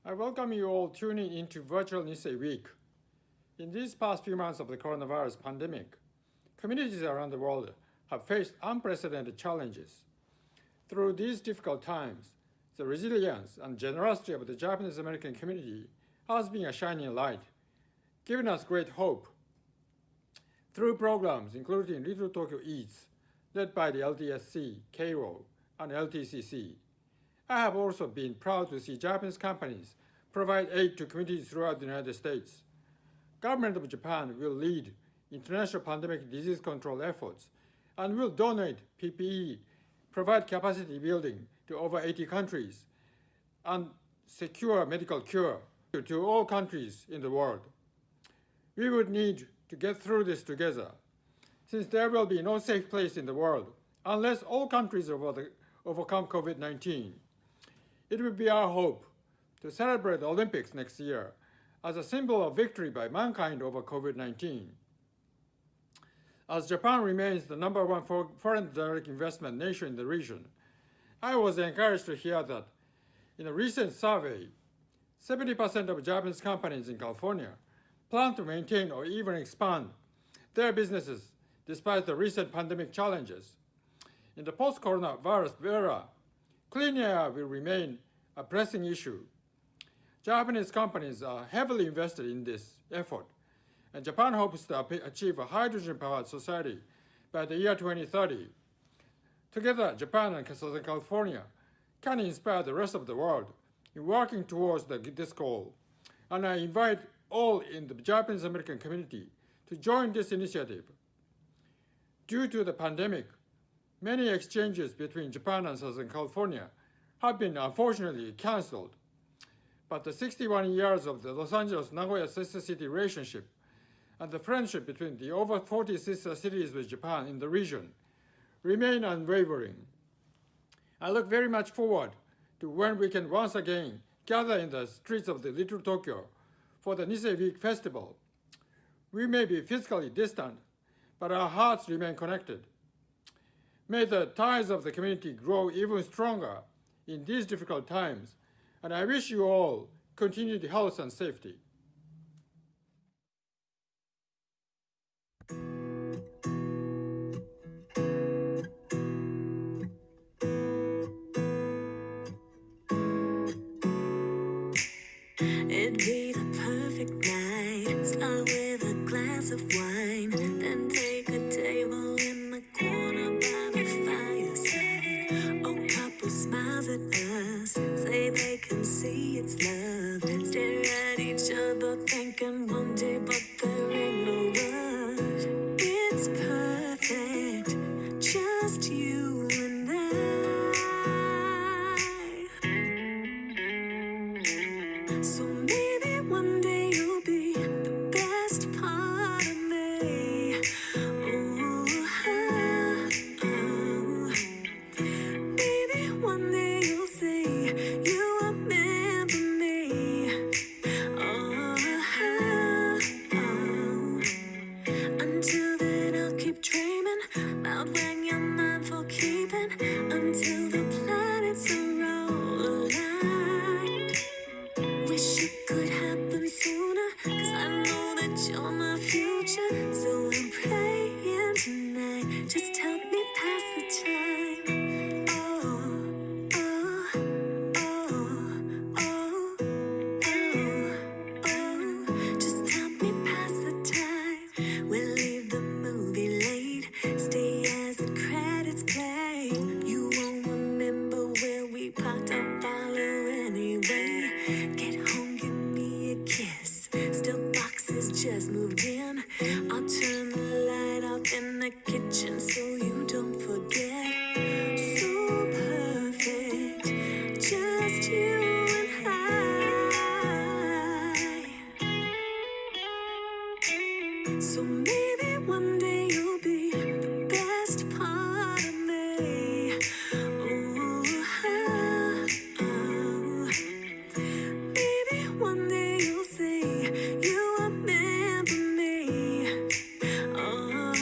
I welcome you all tuning into Virtual Nisei Week. In these past few months of the coronavirus pandemic, communities around the world have faced unprecedented challenges. Through these difficult times, the resilience and generosity of the Japanese American community has been a shining light, giving us great hope. Through programs including Little Tokyo Eats, led by the LTCC, Cairo, and LTCC, I have also been proud to see Japanese companies provide aid to communities throughout the United States. Government of Japan will lead international pandemic disease control efforts and will donate PPE, provide capacity building to over 80 countries, and secure medical cure to all countries in the world. We would need to get through this together, since there will be no safe place in the world unless all countries overcome COVID-19. It would be our hope to celebrate the Olympics next year as a symbol of victory by mankind over COVID-19. As Japan remains the #1 foreign direct investment nation in the region, I was encouraged to hear that in a recent survey, 70% of Japanese companies in California plan to maintain or even expand their businesses despite the recent pandemic challenges. In the post-coronavirus era, clean air will remain a pressing issue. Japanese companies are heavily invested in this effort, and Japan hopes to achieve a hydrogen-powered society by the year 2030. Together, Japan and Southern California can inspire the rest of the world in working towards this goal, and I invite all in the Japanese American community to join this initiative. Due to the pandemic, many exchanges between Japan and Southern California have been unfortunately canceled. But the 61 years of the Los Angeles-Nagoya sister city relationship and the friendship between the over 40 sister cities with Japan in the region remain unwavering. I look very much forward to when we can once again gather in the streets of the Little Tokyo for the Nisei Week Festival. We may be physically distant, but our hearts remain connected. May the ties of the community grow even stronger in these difficult times, and I wish you all continued health and safety. It'd be the perfect night. Start with a glass of wine, then take a table in the corner by the fireside. Oh, couple smiles at us, say they can see it's love. Stare at each other, thinking one day, but there ain't no rush. It's perfect, just you and I. So maybe one day you'll be the best part of me. Oh, maybe one day you'll say you remember me. Oh, until then I'll keep dreaming about when you're mine for keeping, until the planets are all aligned. Wish it could happen sooner, 'cause I know that you're my future. So I'm praying tonight, just help me pass the time. Oh, oh, oh, oh, oh, just help me pass the time. We'll leave the movie late, stay as the credits play. You won't remember where we parked, I'll follow anyway. Get home, give me a kiss. Still boxes just moved in. I'll turn the light off in the kitchen so you don't forget. So perfect, just you and I. So maybe one day you'll be the best part of me. Oh, maybe one day you'll say you remember me. Oh,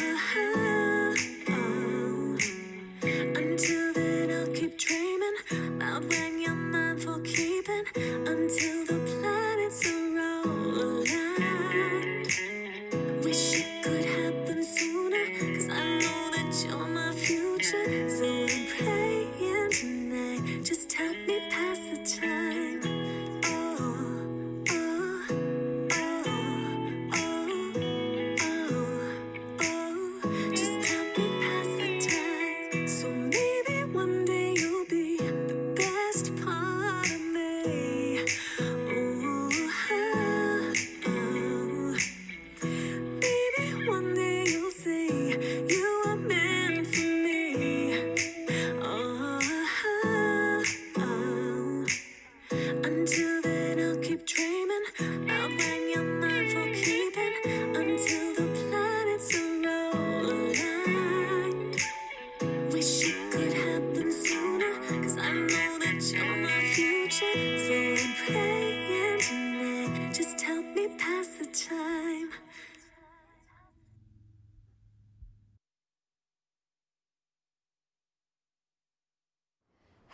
until then I'll keep dreaming about when you're mine for keeping, until the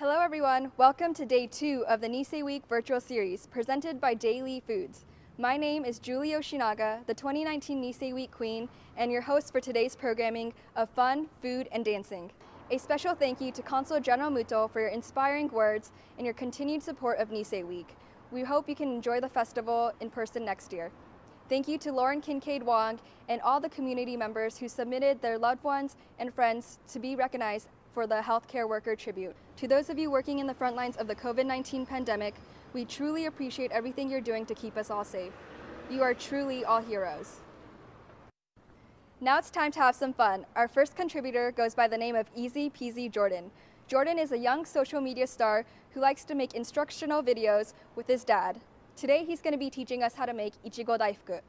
Hello everyone, welcome to day 2 of the Nisei Week Virtual Series presented by Daily Foods. My name is Julie Yoshinaga, the 2019 Nisei Week Queen, and your host for today's programming of fun, food, and dancing. A special thank you to Consul General Muto for your inspiring words and your continued support of Nisei Week. We hope you can enjoy the festival in person next year. Thank you to Lauren Kincaid Wong and all the community members who submitted their loved ones and friends to be recognized for the Healthcare Worker Tribute. To those of you working in the front lines of the COVID-19 pandemic, we truly appreciate everything you're doing to keep us all safe. You are truly all heroes. Now it's time to have some fun. Our first contributor goes by the name of Easy Peasy Jordan. Jordan is a young social media star who likes to make instructional videos with his dad. Today he's going to be teaching us how to make Ichigo daifuku.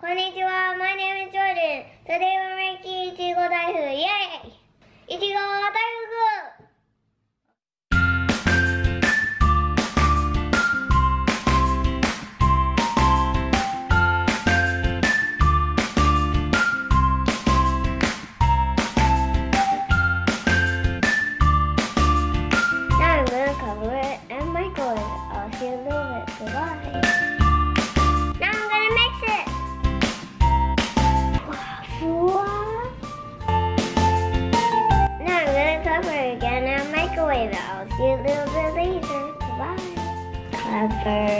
Konnichiwa, my name is Jordan. Today we're making Ichigo daifuku. Yay! Ichigo daifuku! Now I'm gonna cover it and microwave it. I'll see you in a little bit. Goodbye. Now I'm gonna mix it. Now I'm gonna cover it again and microwave it. I'll see you a little bit later. Goodbye. Cover.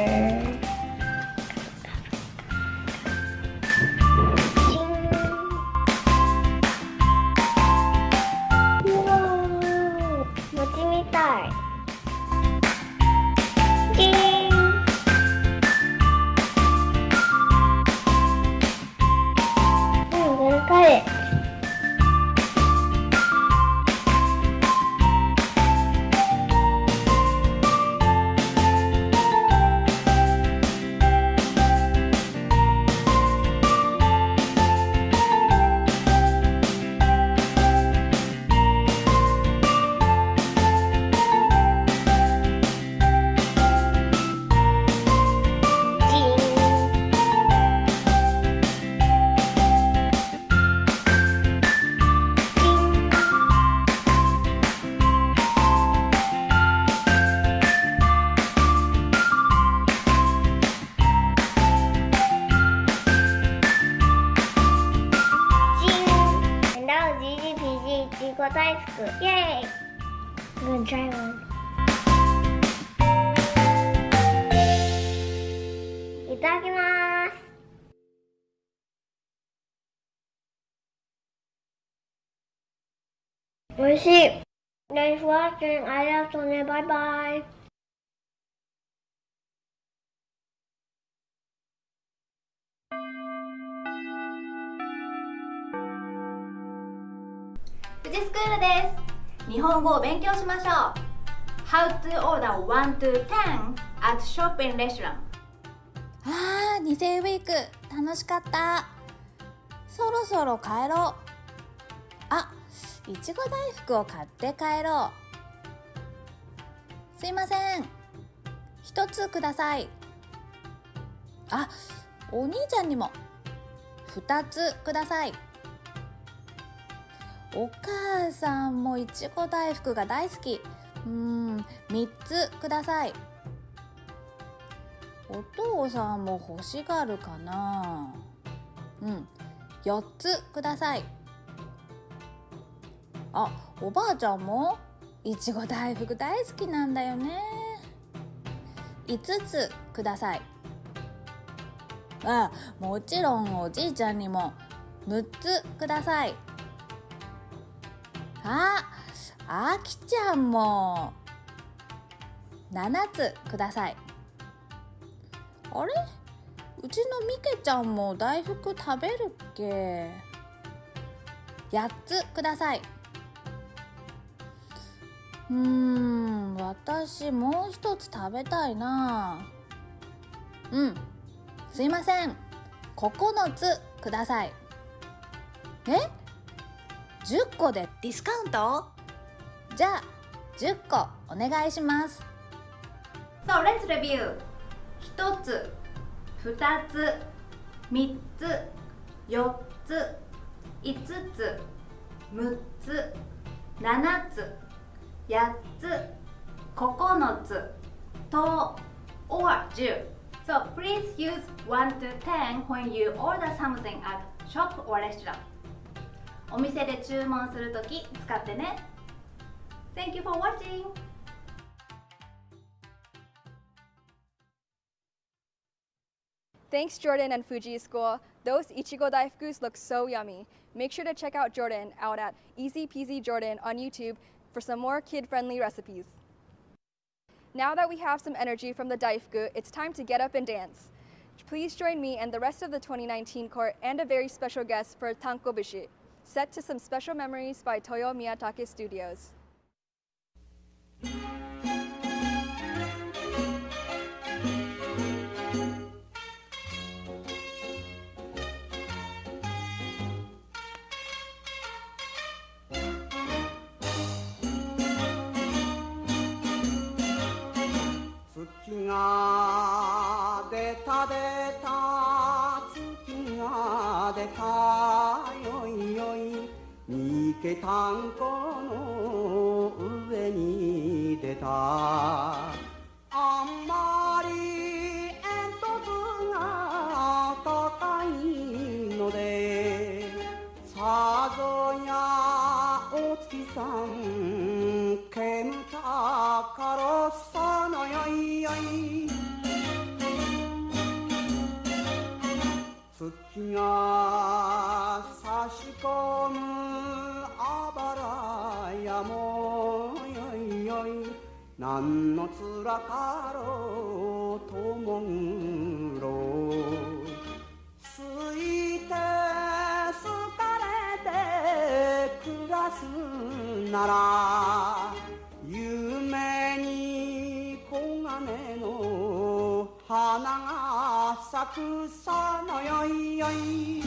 Whoa! 餅みたい。I'm gonna cut it. Yay! I'm gonna try one. いただきます。美味しい。Thanks for watching. ありがとうね。バイバイ。富士スクールです。日本語を勉強しましょう。How to order 1 to 10 at shopping restaurant。 ニセイウィーク楽しかった。そろそろ帰ろう。いちご大福を買って帰ろう。すいません、一つください。お兄ちゃんにも2つください。お母さんもいちご大福が大好き。3つください。お父さんも欲しがるかな。4つください。おばあちゃんもいちご大福大好きなんだよね。5つください。もちろんおじいちゃんにも6つください。あきちゃんも7つください。あれ？うちのみけちゃんも大福食べるっけ？8つください。私もう一つ食べたいな。すいません、9つください。10個でディスカウント？じゃあ10個お願いします。So let's review。 1つ、2つ、3つ、4つ、5つ、6つ、7つ、8つ、9つ、と or 10. So please use 1 to 10 when you order something at shop or restaurant. お店で注文するとき使ってね。Thank you for watching! Thanks Jordan and Fuji School. Those Ichigo daifukus look so yummy. Make sure to check out Jordan out at Easy Peasy Jordan on YouTube for some more kid-friendly recipes. Now that we have some energy from the daifuku, it's time to get up and dance. Please join me and the rest of the 2019 court and a very special guest for Tankobushi, set to some special memories by Toyo Miyatake Studios. 月が出た出た月が出たよいよい三毛たんこの上に出たあんまり煙突が高いのでさぞやお月さん煙たからさのよいよい月が差し込むあばらやもよいよいなんのつらかろうともんろすいてすかれて暮らすなら夢に黄金の花が咲くさのよいよい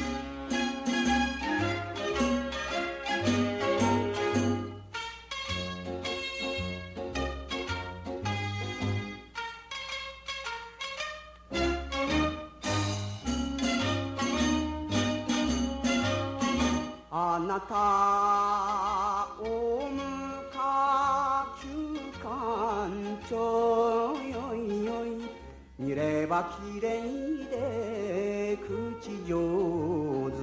あなたおむか旧館長よいよい見ればきれいで口上手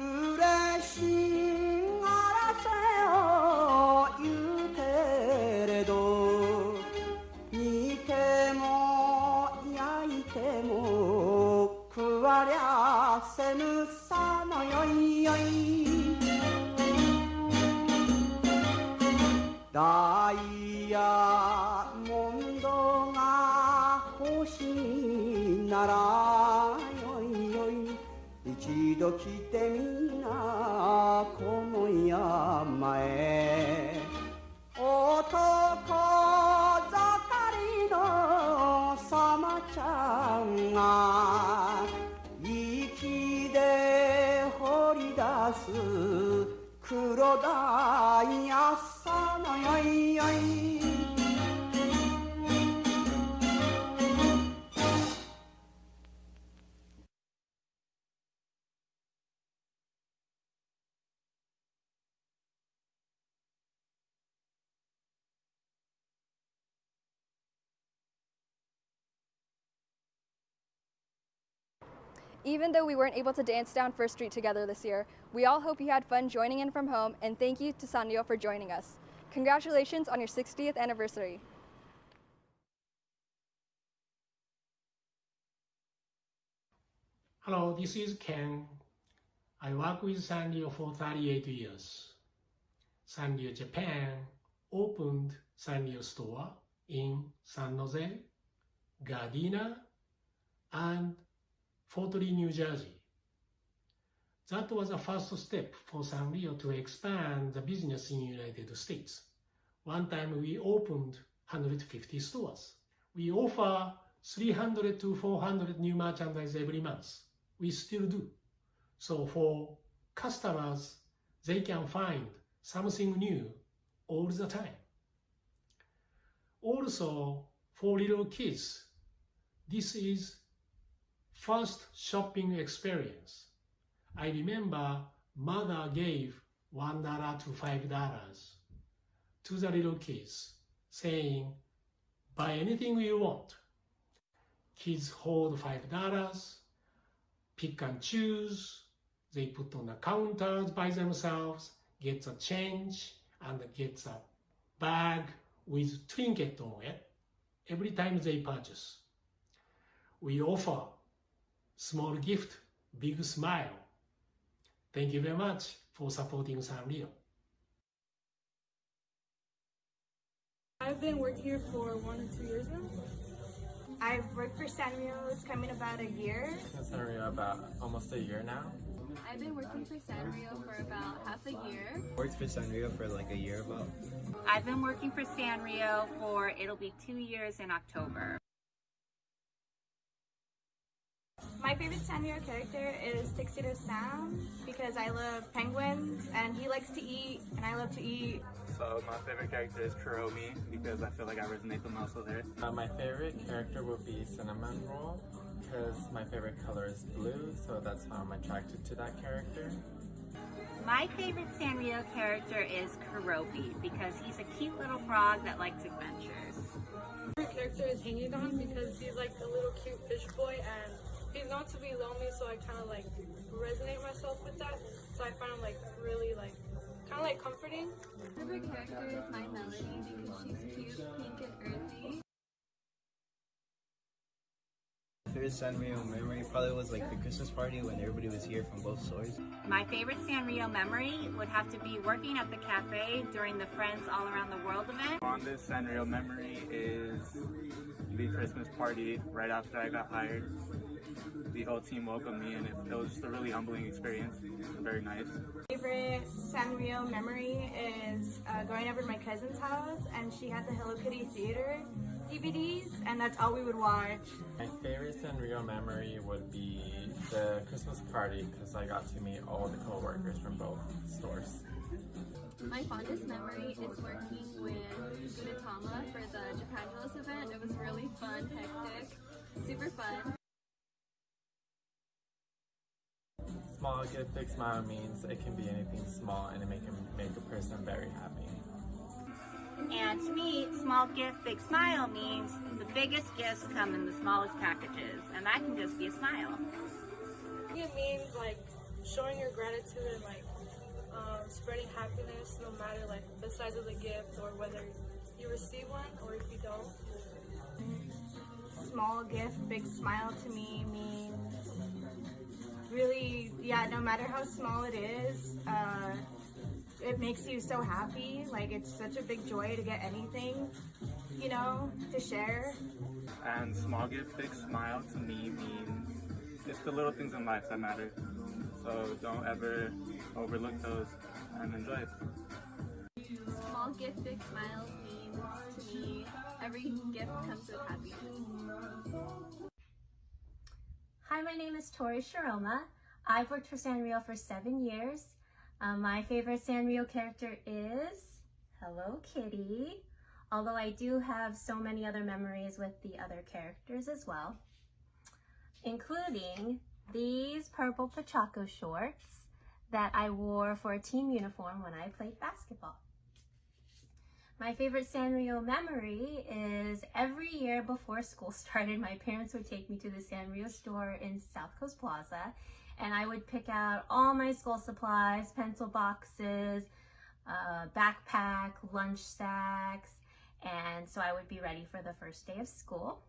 嬉しがらせを言うけれど煮ても焼いても食わりゃせぬさのよいよいダイヤモンドが欲しいならよいよい一度来てみなこの山へ男盛りのさまちゃんが息で掘り出す黒ダイヤさのよいよいEven though we weren't able to dance down First Street together this year, we all hope you had fun joining in from home, and thank you to Sanrio for joining us. Congratulations on your 60th anniversary. Hello, this is Ken. I work with Sanrio for 38 years. Sanrio Japan opened Sanrio store in San Jose, Gardena, and Fort Lee, New Jersey. That was the first step for Sanrio to expand the business in the United States. One time we opened 150 stores. We offer 300 to 400 new merchandise every month. We still do. So for customers, they can find something new all the time. Also, for little kids, this is first shopping experience. I remember mother gave $1 to $5 to the little kids, saying, buy anything you want. Kids hold $5, pick and choose. They put on the counters by themselves, get a change, and get a bag with trinket on it every time they purchase. We offer small gift, big smile. Thank you very much for supporting Sanrio. I've been working here for 1 or 2 years now. I've worked for Sanrio, it's coming about a year. Sanrio about almost a year now. I've been working for Sanrio for about half a year. Worked for Sanrio for like a year about. I've been working for Sanrio for, it'll be 2 years in October. My favorite Sanrio character is Tuxedo Sam because I love penguins and he likes to eat and I love to eat. So my favorite character is Creme because I feel like I resonate the most with her. My favorite character would be Cinnamon Roll because my favorite color is blue, so that's how I'm attracted to that character. My favorite Sanrio character is Kurobi because he's a cute little frog that likes adventures. My favorite character is Hanging because he's like a little cute fish boy and he's known to be lonely, so I kind of like resonate myself with that. So I find him like really like kind of like comforting. My favorite character is My Melody because she's cute, pink, and earthy. My favorite Sanrio memory probably was like the Christmas party when everybody was here from both stores. My favorite Sanrio memory would have to be working at the cafe during the Friends All Around the World event. Fondest Sanrio memory is the Christmas party right after I got hired. The whole team welcomed me and it was just a really humbling experience. Very nice. Favorite Sanrio memory is going over to my cousin's house and she had the Hello Kitty Theater DVDs and that's all we would watch. My favorite Sanrio memory would be the Christmas party because I got to meet all the co-workers from both stores. My fondest memory is working with Gunatama for the Japangelos event. It was really fun, hectic, super fun. Small gift, big smile means it can be anything small and it can make a person very happy. And to me, small gift, big smile means the biggest gifts come in the smallest packages, and that can just be a smile. It means like showing your gratitude and like spreading happiness no matter like the size of the gift or whether you receive one or if you don't. Small gift, big smile to me means really, yeah, no matter how small it is, it makes you so happy. Like it's such a big joy to get anything, you know, to share. And small gift, big smile to me means it's the little things in life that matter. So don't ever overlook those and enjoy it. Small gift, big smiles means to me every gift comes with happiness. Hi, my name is Tori Shiroma. I've worked for Sanrio for 7 years. My favorite Sanrio character is Hello Kitty, although I do have so many other memories with the other characters as well, including these purple Pachaco shorts that I wore for a team uniform when I played basketball. My favorite Sanrio memory is every year before school started, my parents would take me to the Sanrio store in South Coast Plaza, and I would pick out all my school supplies, pencil boxes, backpack, lunch sacks, and so I would be ready for the first day of school.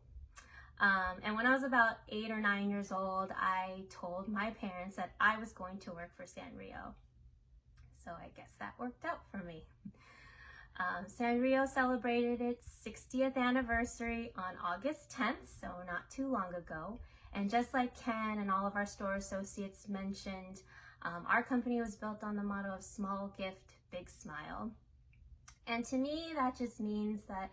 And when I was about 8 or 9 years old, I told my parents that I was going to work for Sanrio. So I guess that worked out for me. Sanrio celebrated its 60th anniversary on August 10th, so not too long ago. And just like Ken and all of our store associates mentioned, our company was built on the motto of small gift, big smile. And to me, that just means that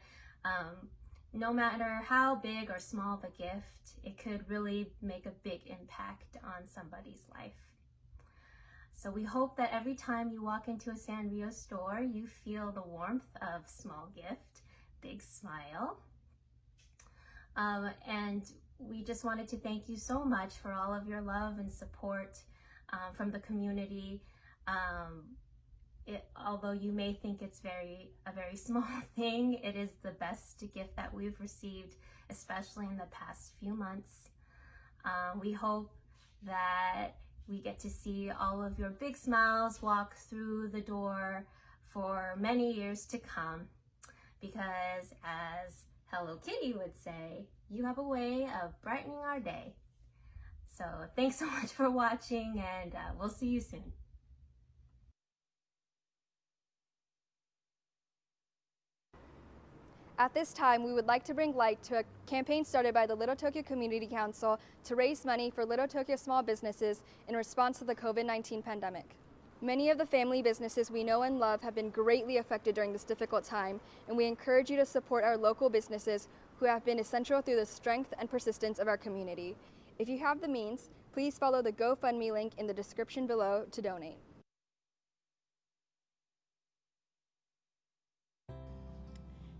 no matter how big or small the gift, it could really make a big impact on somebody's life. So we hope that every time you walk into a Sanrio store, you feel the warmth of small gift, big smile. And we just wanted to thank you so much for all of your love and support from the community. Although you may think it's a very small thing, it is the best gift that we've received, especially in the past few months. We hope that we get to see all of your big smiles walk through the door for many years to come, because as Hello Kitty would say, you have a way of brightening our day. So thanks so much for watching, and we'll see you soon. At this time, we would like to bring light to a campaign started by the Little Tokyo Community Council to raise money for Little Tokyo small businesses in response to the COVID-19 pandemic. Many of the family businesses we know and love have been greatly affected during this difficult time, and we encourage you to support our local businesses who have been essential through the strength and persistence of our community. If you have the means, please follow the GoFundMe link in the description below to donate.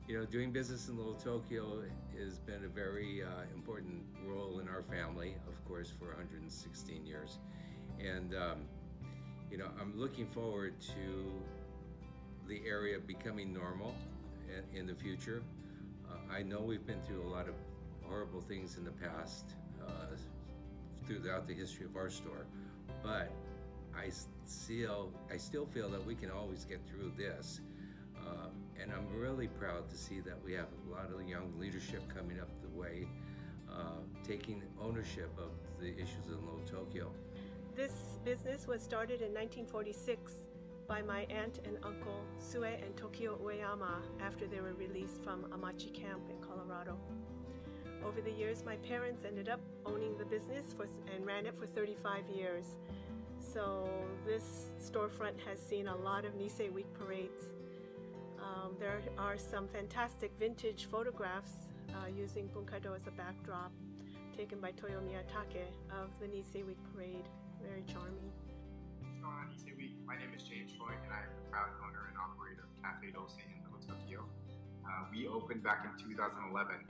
You know, doing business in Little Tokyo has been a very important role in our family, of course, for 116 years. And, you know, I'm looking forward to the area becoming normal in the future. I know we've been through a lot of horrible things in the past throughout the history of our store, but I still feel that we can always get through this. And I'm really proud to see that we have a lot of young leadership coming up the way, taking ownership of the issues in Little Tokyo. This business was started in 1946 by my aunt and uncle Sue and Tokyo Ueyama after they were released from Amachi camp in Colorado. Over the years, my parents ended up owning the business and ran it for 35 years. So this storefront has seen a lot of Nisei Week parades. There are some fantastic vintage photographs using Bunkaido as a backdrop, taken by Toyo Miyatake of the Nisei Week parade. Very charming. What's going on, Nisei Week? My name is James Choi, and I'm the proud owner and operator of Cafe Dose in Little Tokyo. We opened back in 2011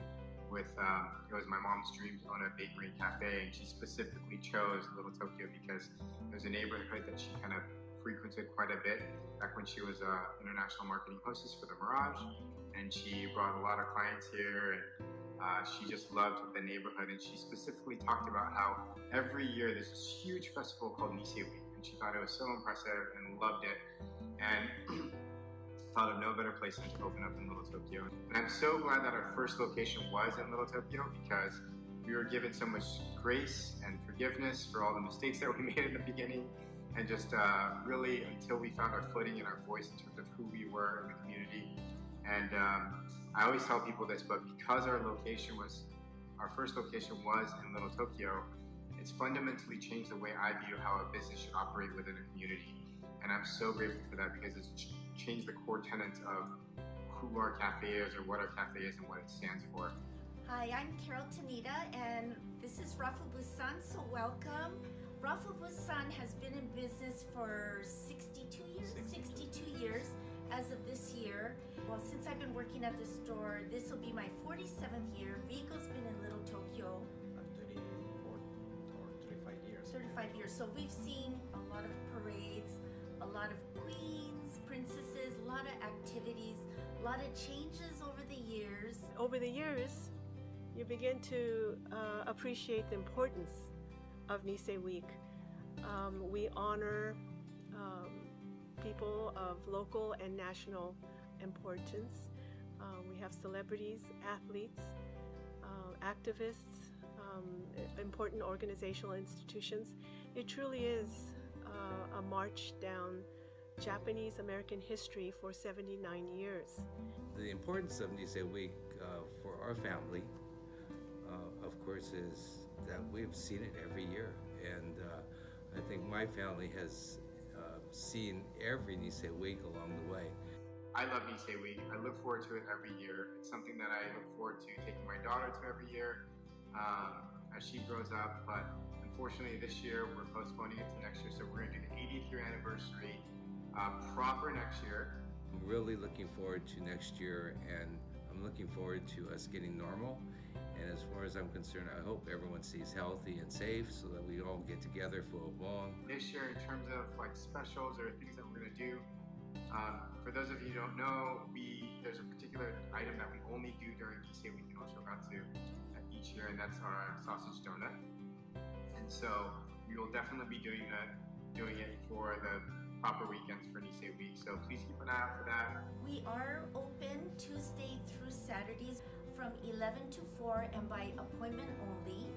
with, it was my mom's dream to own a bakery and cafe, and she specifically chose Little Tokyo because it was a neighborhood that she kind of frequented quite a bit back when she was an international marketing hostess for the Mirage, and she brought a lot of clients here, and she just loved the neighborhood. And she specifically talked about how every year there's this huge festival called Nisei Week, and she thought it was so impressive and loved it, and thought of no better place than to open up in Little Tokyo. And I'm so glad that our first location was in Little Tokyo, because we were given so much grace and forgiveness for all the mistakes that we made in the beginning, and just really until we found our footing and our voice in terms of who we were in the community. And I always tell people this, but because our first location was in Little Tokyo, it's fundamentally changed the way I view how a business should operate within a community. And I'm so grateful for that, because it's changed the core tenets of who our cafe is, or what our cafe is, and what it stands for. Hi, I'm Carol Tanita, and this is Rafubu-san, so welcome. Rafubu-san has been in business for 62 years as of this year. Well, since I've been working at the store, this will be my 47th year. Rico's been in Little Tokyo 35 years. So we've seen a lot of parades, a lot of queens, princesses, a lot of activities, a lot of changes over the years. Over the years, you begin to appreciate the importance of Nisei Week. We honor people of local and national importance. We have celebrities, athletes, activists, important organizational institutions. It truly is a march down Japanese-American history for 79 years. The importance of Nisei Week for our family, of course, is that we've seen it every year, and I think my family has seen every Nisei Week along the way. I love Nisei Week. I look forward to it every year. It's something that I look forward to taking my daughter to every year as she grows up, but unfortunately this year we're postponing it to next year, so we're going to do the 80th year anniversary proper next year. I'm really looking forward to next year, and I'm looking forward to us getting normal. And as far as I'm concerned, I hope everyone stays healthy and safe so that we all get together for a long. This year, in terms of like specials or things that we're going to do, For those of you who don't know, there's a particular item that we only do during Nisei Week in Oshogatsu each year, and that's our sausage donut. And so we will definitely be doing it for the proper weekends for Nisei Week. So please keep an eye out for that. We are open Tuesday through Saturdays from 11 to 4 and by appointment only.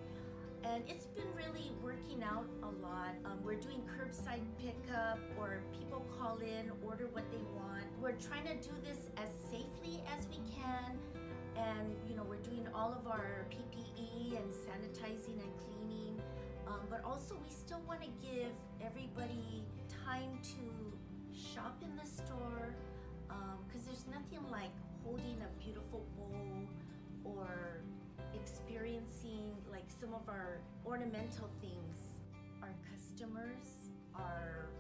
And it's been really working out a lot. We're doing curbside pickup, or people call in, order what they want. We're trying to do this as safely as we can. And we're doing all of our PPE and sanitizing and cleaning. But also we still want to give everybody time to shop in the store, because there's nothing like holding a beautiful bowl or experiencing like some of our ornamental things. Our customers are,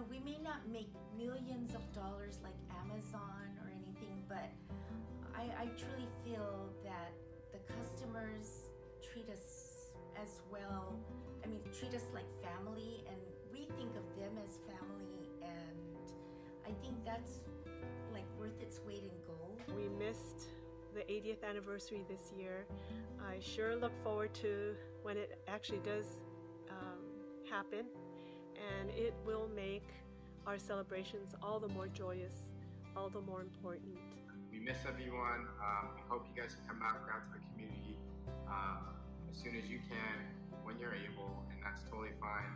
we may not make millions of dollars like Amazon or anything, but I truly feel that the customers treat us as well. I mean, treat us like family, and we think of them as family, and I think that's like worth its weight in gold. We missed the 80th anniversary this year. I sure look forward to when it actually does happen, and it will make our celebrations all the more joyous, all the more important. We miss everyone. We hope you guys can come out to the community as soon as you can, when you're able, and that's totally fine.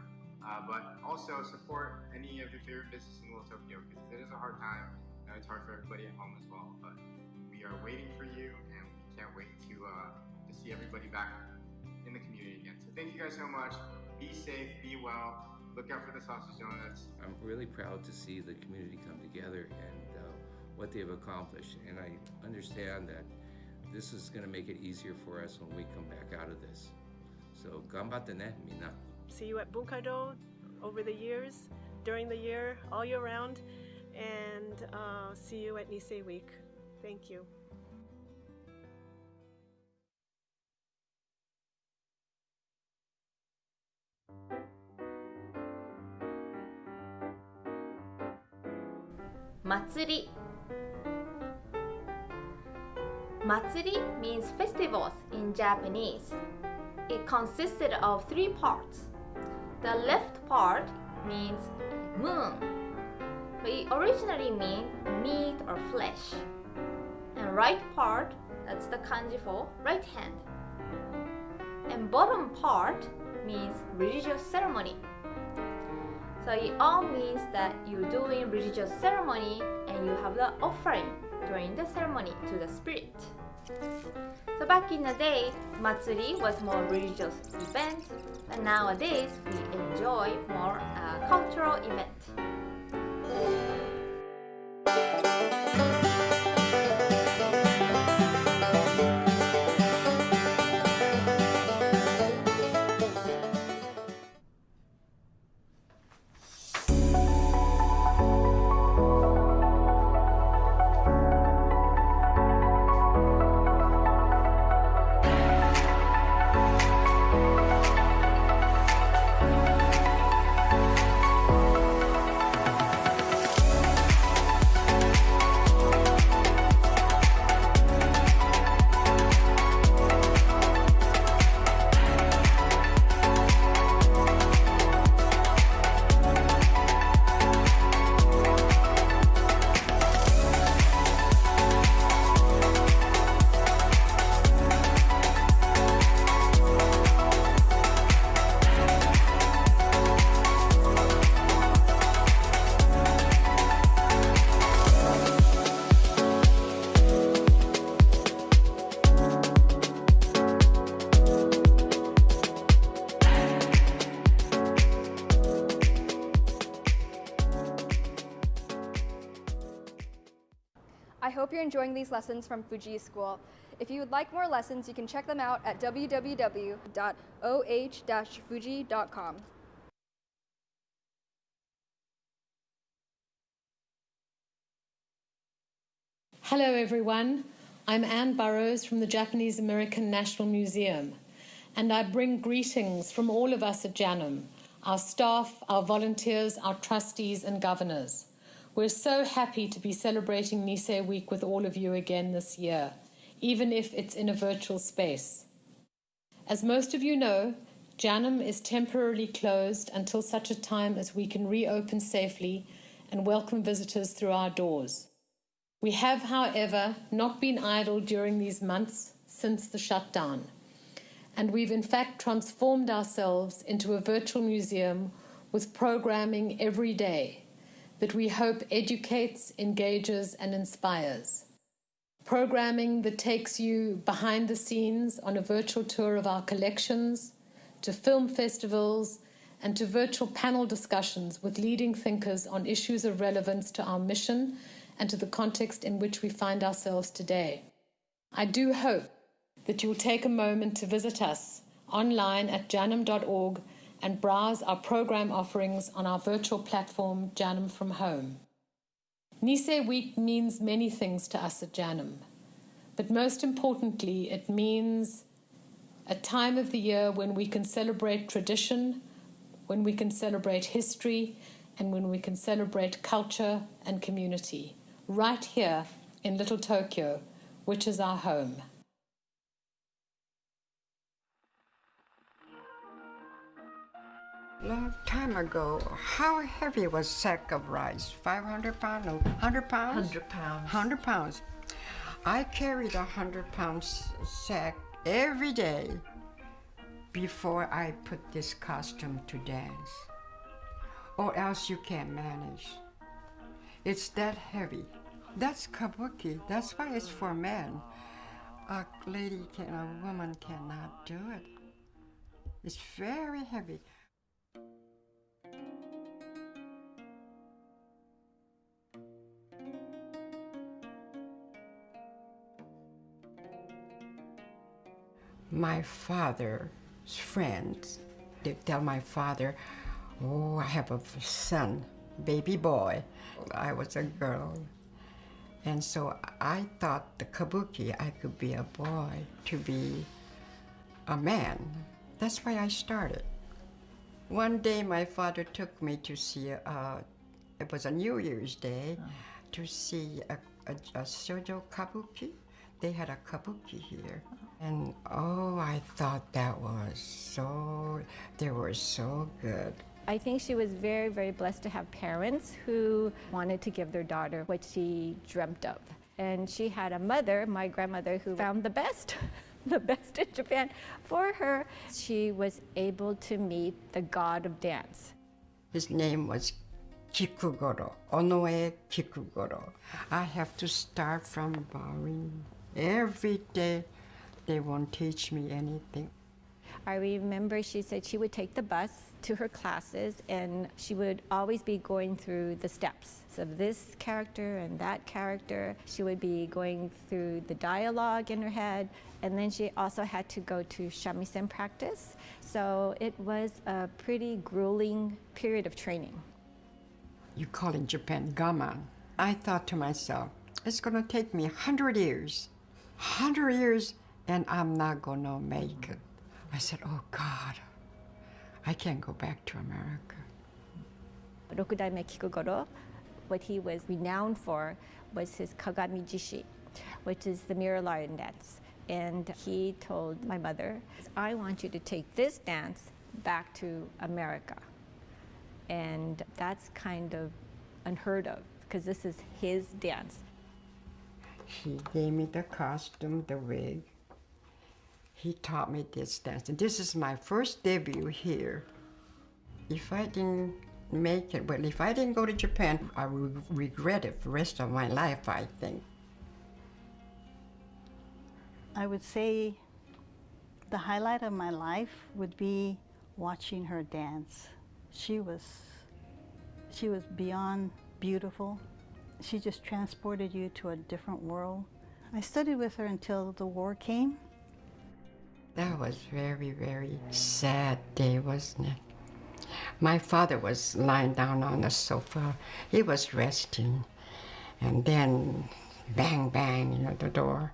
But also support any of your favorite businesses in Little Tokyo, because it is a hard time, and it's hard for everybody at home as well. But we are waiting for you, and we can't wait to see everybody back in the community again. So thank you guys so much. Be safe, be well. Look out for the sausage donuts. I'm really proud to see the community come together and what they've accomplished. And I understand that this is going to make it easier for us when we come back out of this. So, ganbatte ne, minna. See you at Bunkaido over the years, during the year, all year round, and see you at Nisei Week. Thank you. Matsuri. Matsuri means festivals in Japanese. It consisted of 3 parts. The left part means moon, but it originally meant meat or flesh. And right part, that's the kanji for right hand. And bottom part means religious ceremony. So it all means that you're doing religious ceremony and you have the offering during the ceremony to the spirit. So back in the day, Matsuri was more religious event, but nowadays we enjoy more cultural event. I hope you're enjoying these lessons from Fuji School. If you would like more lessons, you can check them out at www.oh-fuji.com. Hello everyone, I'm Anne Burrows from the Japanese American National Museum, and I bring greetings from all of us at JANM, our staff, our volunteers, our trustees and governors. We're so happy to be celebrating Nisei Week with all of you again this year, even if it's in a virtual space. As most of you know, JANM is temporarily closed until such a time as we can reopen safely and welcome visitors through our doors. We have, however, not been idle during these months since the shutdown, and we've in fact transformed ourselves into a virtual museum with programming every day that we hope educates, engages, and inspires. Programming that takes you behind the scenes on a virtual tour of our collections, to film festivals, and to virtual panel discussions with leading thinkers on issues of relevance to our mission and to the context in which we find ourselves today. I do hope that you'll take a moment to visit us online at janm.org and browse our program offerings on our virtual platform, JANM from Home. Nisei Week means many things to us at JANM, but most importantly, it means a time of the year when we can celebrate tradition, when we can celebrate history, and when we can celebrate culture and community, right here in Little Tokyo, which is our home. Long time ago, how heavy was a sack of rice? 500 pounds? No, 100 pounds? 100 pounds. 100 pounds. I carried a 100-pound sack every day before I put this costume to dance. Or else you can't manage. It's that heavy. That's kabuki. That's why it's for men. A woman cannot do it. It's very heavy. My father's friends, they tell my father, oh, I have a son, baby boy. I was a girl. And so I thought the kabuki, I could be a boy to be a man. That's why I started. One day my father took me to see, it was a New Year's Day, to see a shoujo kabuki. They had a kabuki here. And oh, I thought they were so good. I think she was very, very blessed to have parents who wanted to give their daughter what she dreamt of. And she had a mother, my grandmother, who found the best, the best in Japan for her. She was able to meet the god of dance. His name was Kikugoro, Onoe Kikugoro. I have to start from bowing. Every day, they won't teach me anything. I remember she said she would take the bus to her classes and she would always be going through the steps of this character and that character. She would be going through the dialogue in her head, and then she also had to go to shamisen practice. So it was a pretty grueling period of training. You call in Japan gaman. I thought to myself, it's going to take me 100 years. 100 years, and I'm not gonna make it. I said, oh God, I can't go back to America. Rokudaime Kikugoro, what he was renowned for was his kagami jishi, which is the mirror lion dance. And he told my mother, I want you to take this dance back to America. And that's kind of unheard of, because this is his dance. He gave me the costume, the wig. He taught me this dance. And this is my first debut here. If I didn't make it, well, if I didn't go to Japan, I would regret it for the rest of my life, I think. I would say the highlight of my life would be watching her dance. She was beyond beautiful. She just transported you to a different world. I studied with her until the war came. That was very, very sad day, wasn't it? My father was lying down on the sofa. He was resting. And then, bang, bang, the door.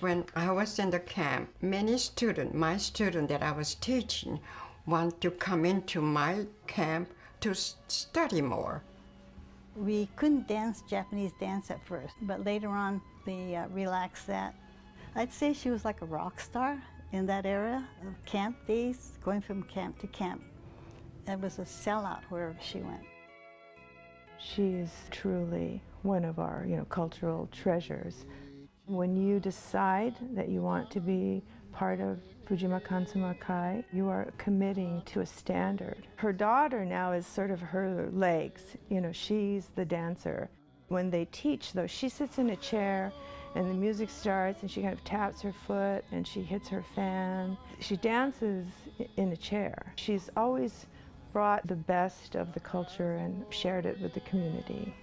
When I was in the camp, many students, my student that I was teaching, want to come into my camp to study more. We couldn't dance Japanese dance at first, but later on they relaxed that. I'd say she was like a rock star in that era of camp days, going from camp to camp. It was a sellout wherever she went. She is truly one of our, cultural treasures. When you decide that you want to be part of Fujima Kansuma Kai, you are committing to a standard. Her daughter now is sort of her legs. She's the dancer. When they teach, though, she sits in a chair and the music starts and she kind of taps her foot and she hits her fan. She dances in a chair. She's always brought the best of the culture and shared it with the community.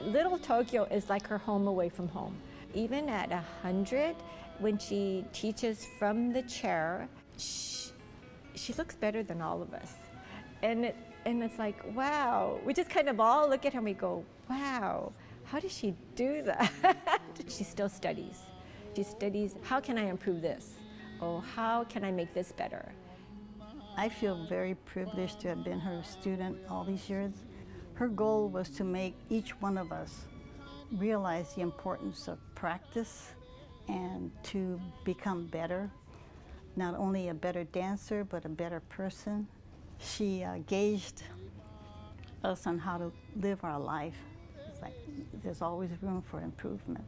Little Tokyo is like her home away from home. Even at 100, when she teaches from the chair, she looks better than all of us. And it's like, wow. We just kind of all look at her and we go, wow, how does she do that? She still studies. She studies, how can I improve this? Oh, how can I make this better? I feel very privileged to have been her student all these years. Her goal was to make each one of us realize the importance of practice and to become better, not only a better dancer, but a better person. She gauged us on how to live our life. It's like there's always room for improvement.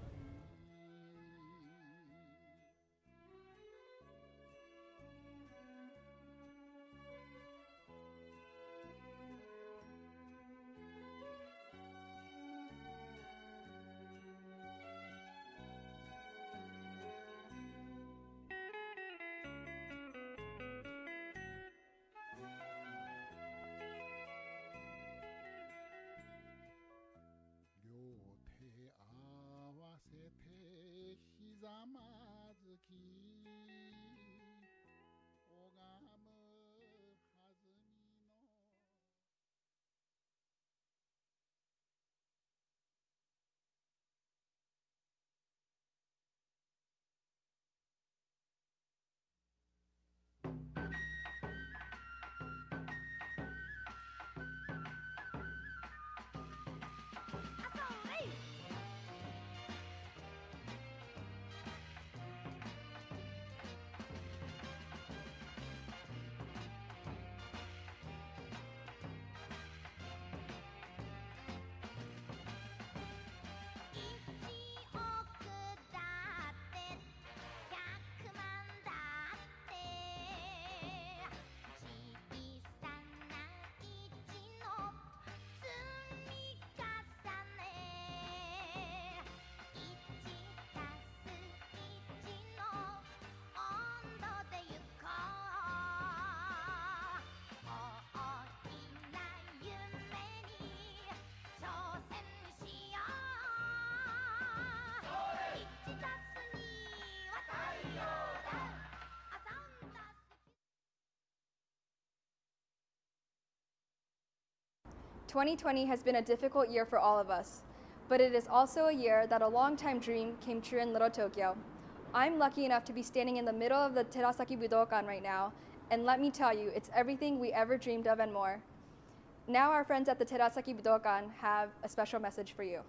"2020 has been a difficult year for all of us, but it is also a year that a long-time dream came true in Little Tokyo. I'm lucky enough to be standing in the middle of the Terasaki Budokan right now, and let me tell you, it's everything we ever dreamed of and more. Now our friends at the Terasaki Budokan have a special message for you.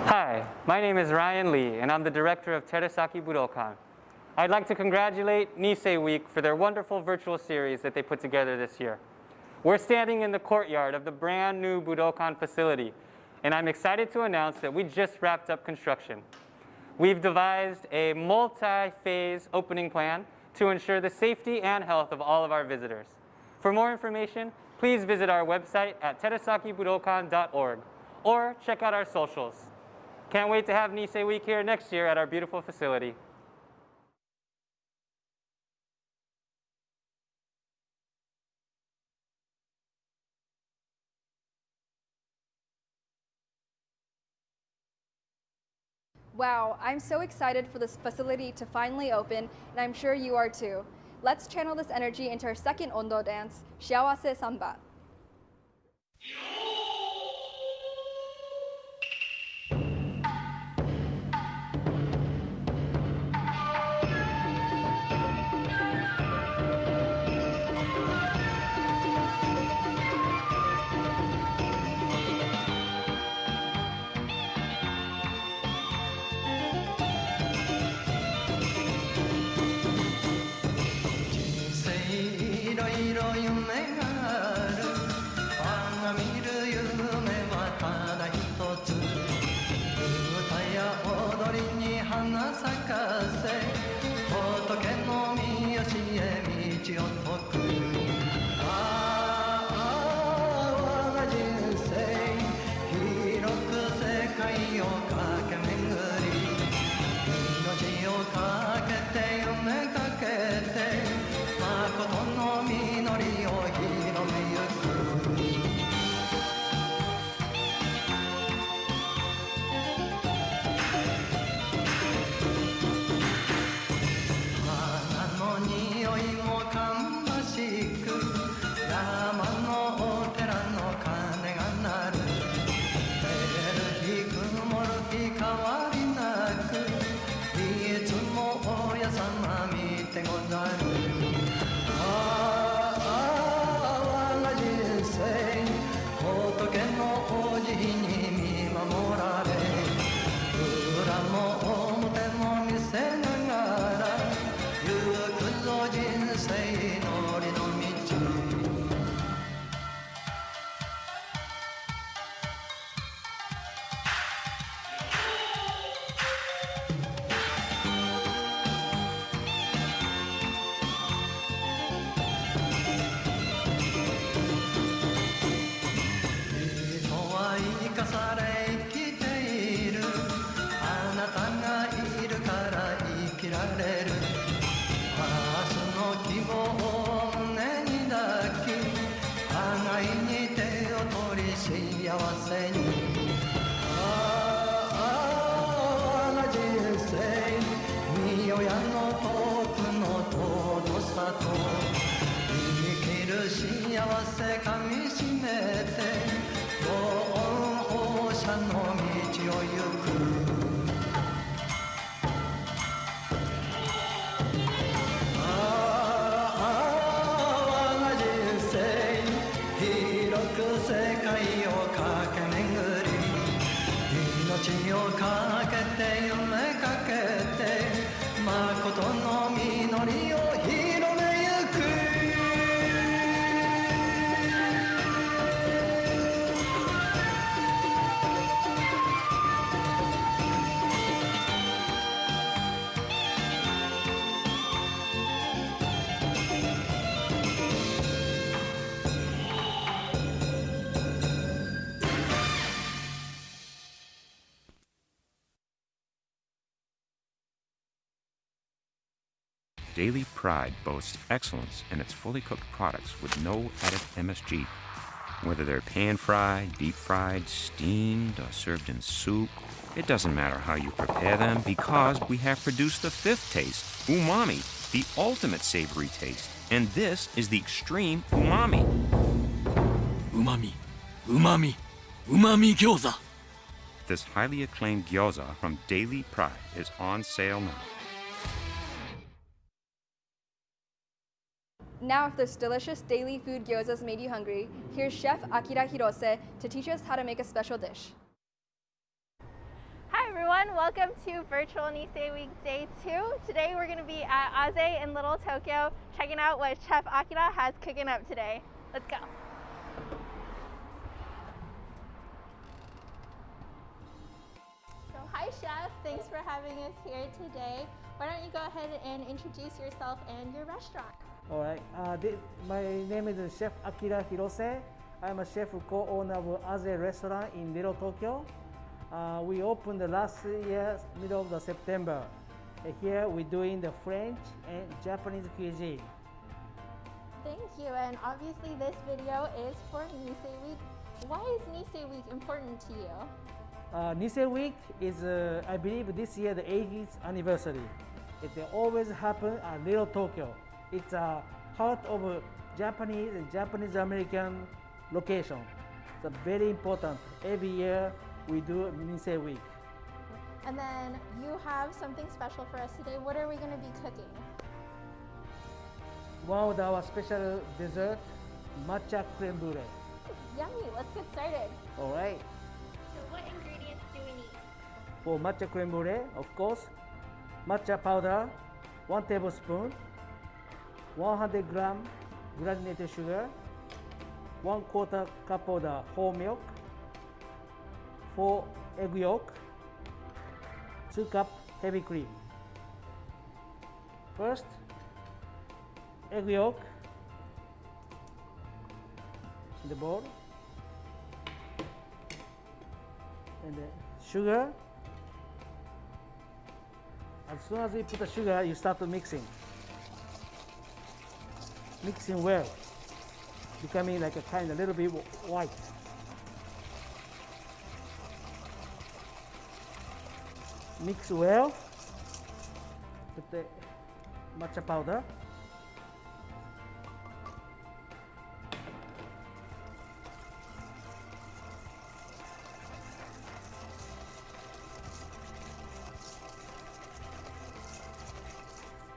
Hi, my name is Ryan Lee, and I'm the director of Terasaki Budokan. I'd like to congratulate Nisei Week for their wonderful virtual series that they put together this year. We're standing in the courtyard of the brand new Budokan facility, and I'm excited to announce that we just wrapped up construction. We've devised a multi-phase opening plan to ensure the safety and health of all of our visitors. For more information, please visit our website at terasakibudokan.org or check out our socials. Can't wait to have Nisei Week here next year at our beautiful facility. Wow, I'm so excited for this facility to finally open, and I'm sure you are too. Let's channel this energy into our second Ondo dance, Shiawase Samba. を解くああ我が人生広く世界を駆け巡り命をかけて夢かけて誠の実りを広めゆく花の匂いも芳しく山のお寺の鐘が鳴る晴れる日曇る日変わりなくいつも親様見てござるああ我が人生仏のお慈悲に見守られ裏も表も見せながら行くぞ人生のりの道人は生かされ生きているあなたがいるから生きられる明日の希望を胸に抱き互いに手を取り幸せにああ我が人生見よやの遠くの尊さと生きる幸せかみしめてご恩放射の道を行く我が人生広く世界を駆け巡り命をかけて夢かけて誠の実りを広めゆくDaily Pride boasts excellence in its fully cooked products with no added MSG. Whether they're pan-fried, deep-fried, steamed, or served in soup, it doesn't matter how you prepare them because we have produced the fifth taste, umami, the ultimate savory taste. And this is the extreme umami. Umami, umami, umami gyoza. This highly acclaimed gyoza from Daily Pride is on sale now. Now, if this delicious daily food gyozas made you hungry, here's Chef Akira Hirose to teach us how to make a special dish. Hi everyone, welcome to Virtual Nisei Week Day 2. Today we're going to be at Azay in Little Tokyo, checking out what Chef Akira has cooking up today. Let's go. So hi Chef, thanks for having us here today. Why don't you go ahead and introduce yourself and your restaurant? All right. My name is Chef Akira Hirose. I'm a chef co-owner of Azay restaurant in Little Tokyo. We opened last year, middle of September. Here we're doing the French and Japanese cuisine. Thank you. And obviously this video is for Nisei Week. Why is Nisei Week important to you? Nisei Week is, I believe, this year the 80th anniversary. It always happen at Little Tokyo. It's a heart of Japanese and Japanese American location. It's very important. Every year we do Nisei Week. And then you have something special for us today. What are we going to be cooking? One of our special dessert, Matcha Creme Brulee. Yummy, let's get started. All right. So what ingredients do we need? For Matcha Creme Brulee, of course, matcha powder, 1 tablespoon, 100 gram granulated sugar, 1/4 cup of the whole milk, 4 egg yolk, 2 cup heavy cream. First, egg yolk in the bowl, and the sugar. As soon as you put the sugar, you start to mixing well, becoming like a kind of little bit white. Mix well. Put the matcha powder.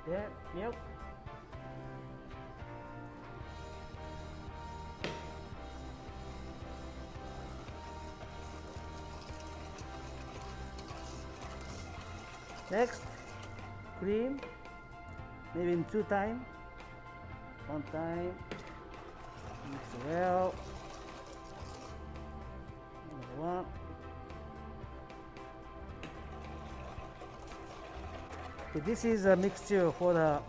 Then milk. Next, cream, maybe in 2 times. 1 time, mix well. Another one. Okay, this is a mixture for the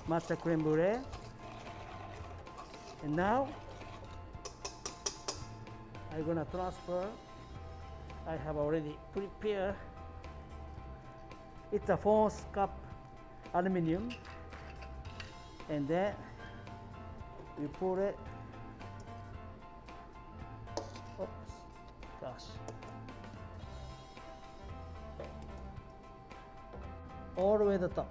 matcha creme brulee. And now, I'm gonna transfer. I have already prepared. It's a 4 cup aluminum, and then we pour it. Oops, gosh. All the way to the top.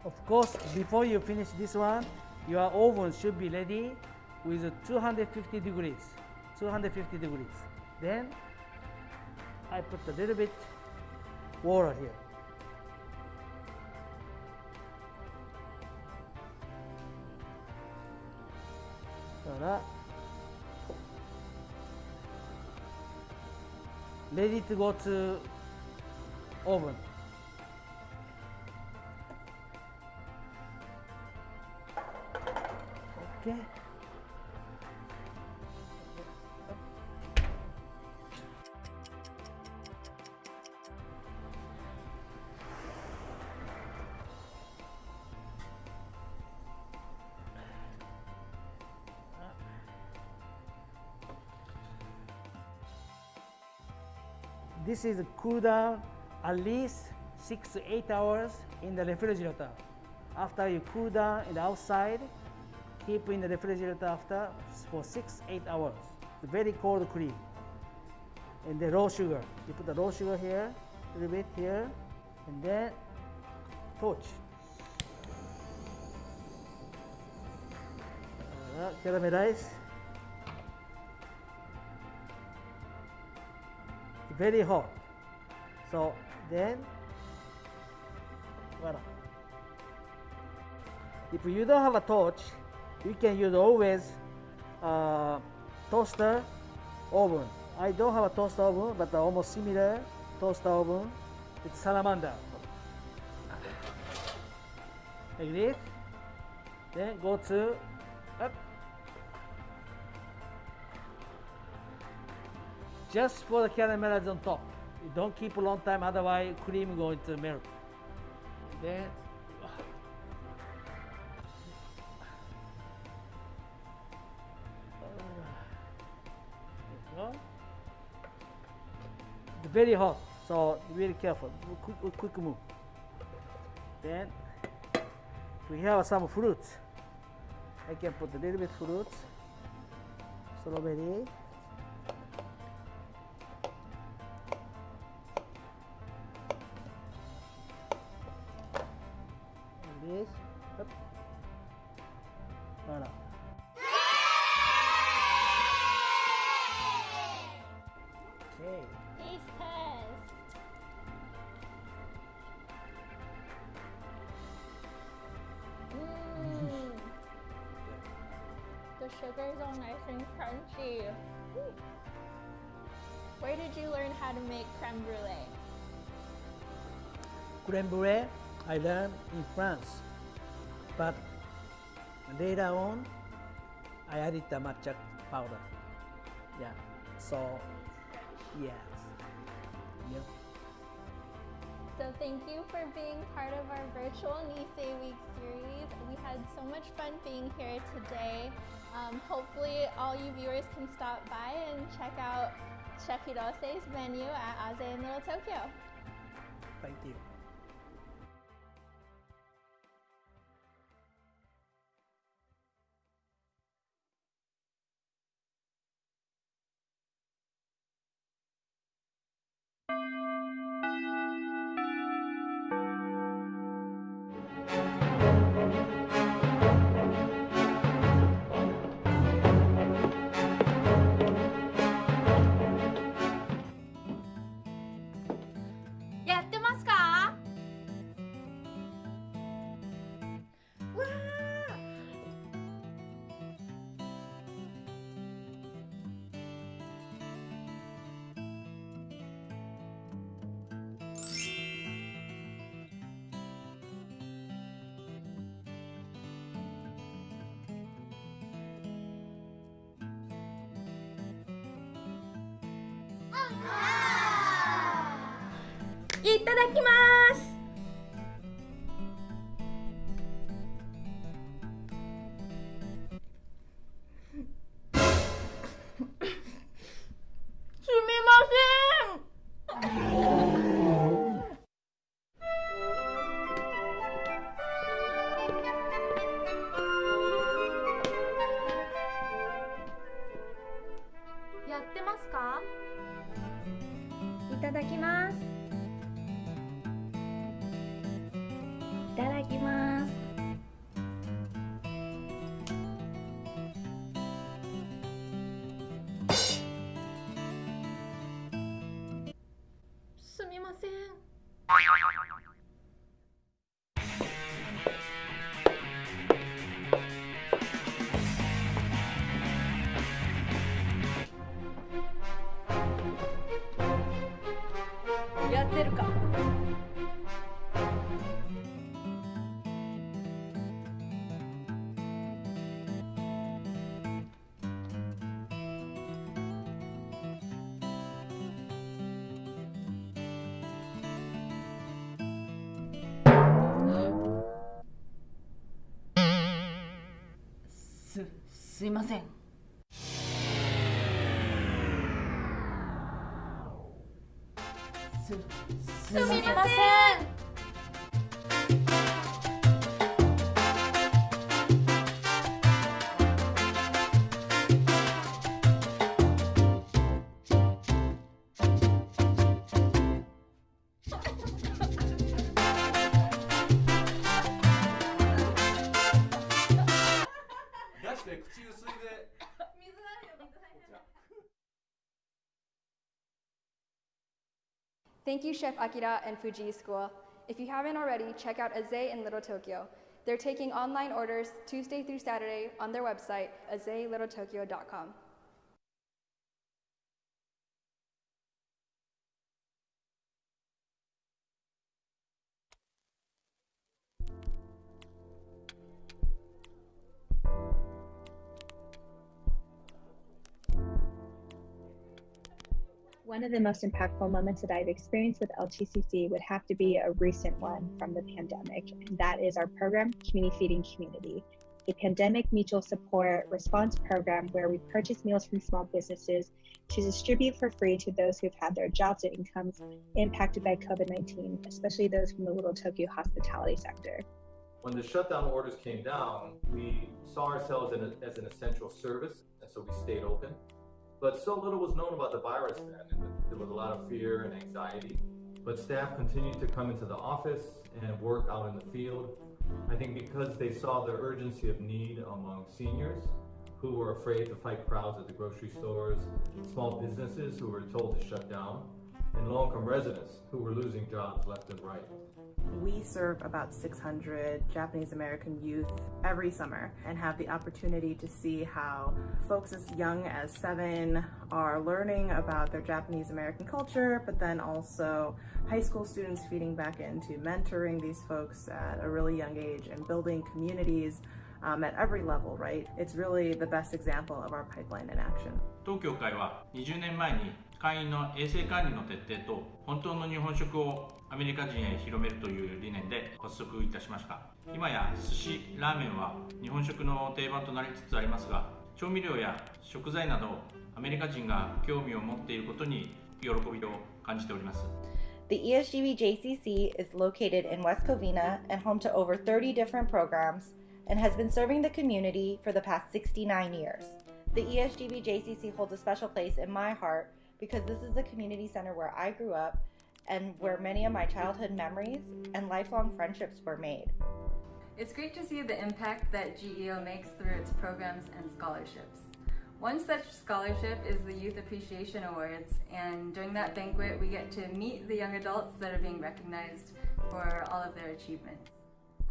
Of course, before you finish this one, your oven should be ready with 250 degrees. 250 degrees. Then I put a little bit water here. Ready to go to oven. Okay. This is cool down at least 6 to 8 hours in the refrigerator. After you cool down in the outside, keep in the refrigerator after for 6-8 hours. It's very cold cream. And the raw sugar. You put the raw sugar here, a little bit here, and then torch. Caramelize. Very hot. So then, voila. If you don't have a torch, you can use always toaster oven. I don't have a toaster oven, but almost similar toaster oven. It's salamander. Like this. Then go to up. Just for the caramelize on top. You don't keep a long time, otherwise cream going to melt. Then it's very hot, so be very careful. Quick move. Then we have some fruits. I can put a little bit fruits. Strawberry. This. Up. Voila. Okay. Taste test. The sugar is all nice and crunchy. Where did you learn how to make creme brulee? Creme brulee I learned in France, but later on I added the matcha powder. Yeah, so yes, yep. So thank you for being part of our virtual Nisei Week series. We had so much fun being here today. Hopefully all you viewers can stop by and check out Chef Hirose's menu at Azay in Little Tokyo. Thank you. Iただきます。すみません。やってますか？いただきます。いただきます。すみません。やってるか。すいません。すみません。Thank you, Chef Akira and Fuji School. If you haven't already, check out Azay in Little Tokyo. They're taking online orders Tuesday through Saturday on their website, azaylittletokyo.com. One of the most impactful moments that I've experienced with LTCC would have to be a recent one from the pandemic, and that is our program, Community Feeding Community, a pandemic mutual support response program where we purchase meals from small businesses to distribute for free to those who've had their jobs and incomes impacted by COVID-19, especially those from the Little Tokyo hospitality sector. When the shutdown orders came down, we saw ourselves as an essential service, and so we stayed open. But so little was known about the virus then, and there was a lot of fear and anxiety. But staff continued to come into the office and work out in the field. I think because they saw the urgency of need among seniors who were afraid to fight crowds at the grocery stores, small businesses who were told to shut down, and low-income residents who were losing jobs left and right. We serve about 600 Japanese American youth every summer and have the opportunity to see how folks as young as 7 are learning about their Japanese American culture, but then also high school students feeding back into mentoring these folks at a really young age and building communities at every level, right? It's really the best example of our pipeline in action. 当協会は20年前に会員の衛生管理の徹底と本当の日本食をアメリカ人へ広めるという理念で発足いたしました。今や寿司、ラーメンは日本食の定番となりつつありますが、調味料や食材などアメリカ人が興味を持っていることに喜びを感じております。The ESGV JCC is located in West Covina and home to over 30 different programs and has been serving the community for the past 69 years. The ESGV JCC holds a special place in my heart because this is the community center where I grew up and where many of my childhood memories and lifelong friendships were made. It's great to see the impact that GEO makes through its programs and scholarships. One such scholarship is the Youth Appreciation Awards, and during that banquet we get to meet the young adults that are being recognized for all of their achievements.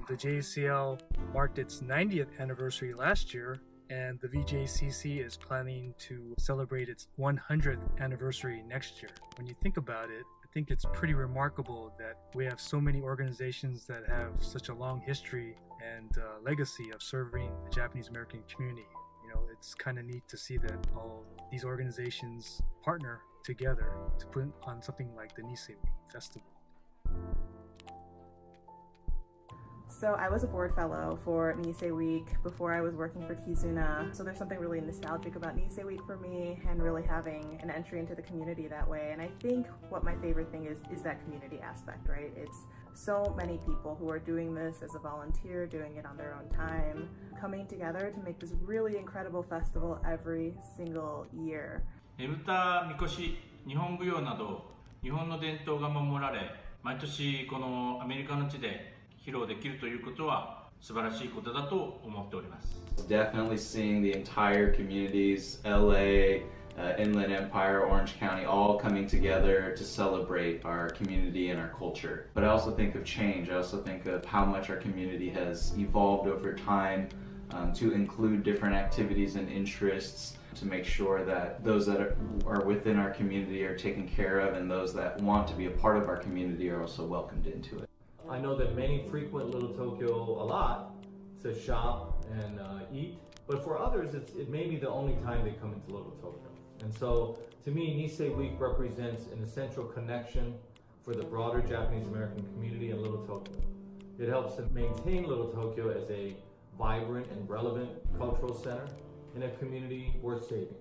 The JCL marked its 90th anniversary last year, and the VJCC is planning to celebrate its 100th anniversary next year. When you think about it, I think it's pretty remarkable that we have so many organizations that have such a long history and legacy of serving the Japanese American community. You know, it's kind of neat to see that all these organizations partner together to put on something like the Nisei Week Festival. So I was a board fellow for Nisei Week before I was working for Kizuna. So there's something really nostalgic about Nisei Week for me and really having an entry into the community that way. And I think what my favorite thing is that community aspect, right? It's so many people who are doing this as a volunteer, doing it on their own time, coming together to make this really incredible festival every single year. 歌、みこし、日本舞踊など日本の伝統が守られ、毎年このアメリカの地で披露できるということは素晴らしいことだと思っております。Definitely seeing the entire communities, LA, Inland Empire, Orange County, all coming together to celebrate our community and our culture. But I also think of change. I also think of how much our community has evolved over time to include different activities and interests to make sure that those that are within our community are taken care of, and those that want to be a part of our community are also welcomed into it. I know that many frequent Little Tokyo a lot to shop and eat, but for others it may be the only time they come into Little Tokyo. And so to me, Nisei Week represents an essential connection for the broader Japanese American community in Little Tokyo. It helps to maintain Little Tokyo as a vibrant and relevant cultural center in a community worth saving.